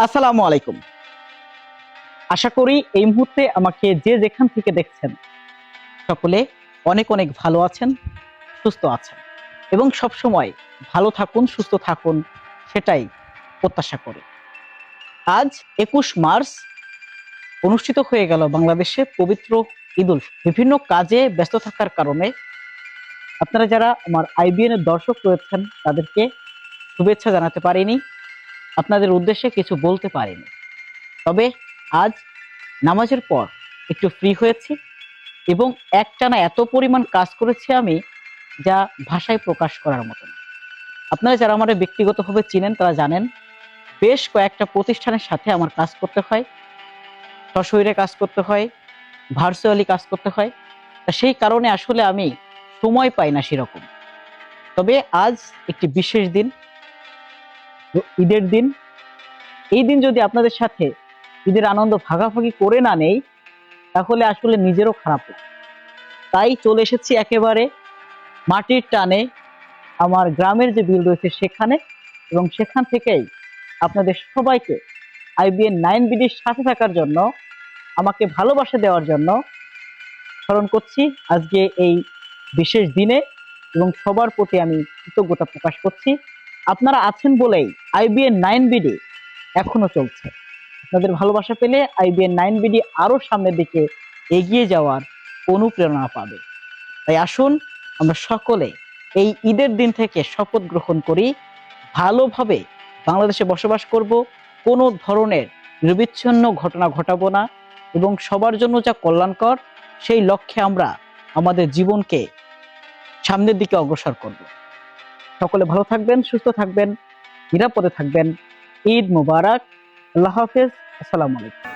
আসসালামু আলাইকুম। আশা করি এই মুহূর্তে আমাকে যে যেখান থেকে দেখছেন সকলে অনেক অনেক ভালো আছেন, সুস্থ আছেন এবং সবসময় ভালো থাকুন, সুস্থ থাকুন, সেটাই প্রত্যাশা করি। আজ ২১ মার্চ অনুষ্ঠিত হয়ে গেল বাংলাদেশে পবিত্র ঈদুল ফিতর। বিভিন্ন কাজে ব্যস্ত থাকার কারণে আপনারা যারা আমার আইবিএন এর দর্শক রয়েছেন তাদেরকে শুভেচ্ছা জানাতে পারিনি, আপনাদের উদ্দেশ্যে কিছু বলতে পারিনি। তবে আজ নামাজের পর একটু ফ্রি হয়েছি এবং একটানা এত পরিমাণ কাজ করেছি আমি, যা ভাষায় প্রকাশ করার মতো না। আপনারা যারা আমার ব্যক্তিগতভাবে চিনেন তারা জানেন, বেশ কয়েকটা প্রতিষ্ঠানের সাথে আমার কাজ করতে হয়, সশরীরে কাজ করতে হয়, ভার্চুয়ালি কাজ করতে হয়। তা সেই কারণে আসলে আমি সময় পাই না সেরকম। তবে আজ একটি বিশেষ দিন, ঈদের দিন। এই দিন যদি আপনাদের সাথে ঈদের আনন্দ ভাগাভাগি করে না নেই তাহলে আসলে নিজেরও খারাপ লাগে। তাই চলে এসেছি একেবারে মাটির টানে আমার গ্রামের যে বিল রয়েছে সেখানে, এবং সেখান থেকেই আপনাদের সবাইকে আইবিএন 9BDর সাথে থাকার জন্য, আমাকে ভালোবাসা দেওয়ার জন্য স্মরণ করছি আজকে এই বিশেষ দিনে, এবং সবার প্রতি আমি কৃতজ্ঞতা প্রকাশ করছি। আপনারা আছেন বলেই আইবিএন 9BD এখনো চলছে। আপনাদের ভালোবাসা পেলে আইবিএন 9BD আরো সামনের দিকে এগিয়ে যাওয়ার অনুপ্রেরণা পাবে। তাই আসুন আমরা সকলে এই ঈদের দিন থেকে শপথ গ্রহণ করি, ভালোভাবে বাংলাদেশে বসবাস করব, কোনো ধরনের নিরবিচ্ছিন্ন ঘটনা ঘটাবো না, এবং সবার জন্য যা কল্যাণকর সেই লক্ষ্যে আমরা আমাদের জীবনকে সামনের দিকে অগ্রসর করব। সকলে ভালো থাকবেন, সুস্থ থাকবেন, নিরাপদে থাকবেন। ঈদ মুবারক। আল্লাহ হাফেজ। আসসালামু আলাইকুম।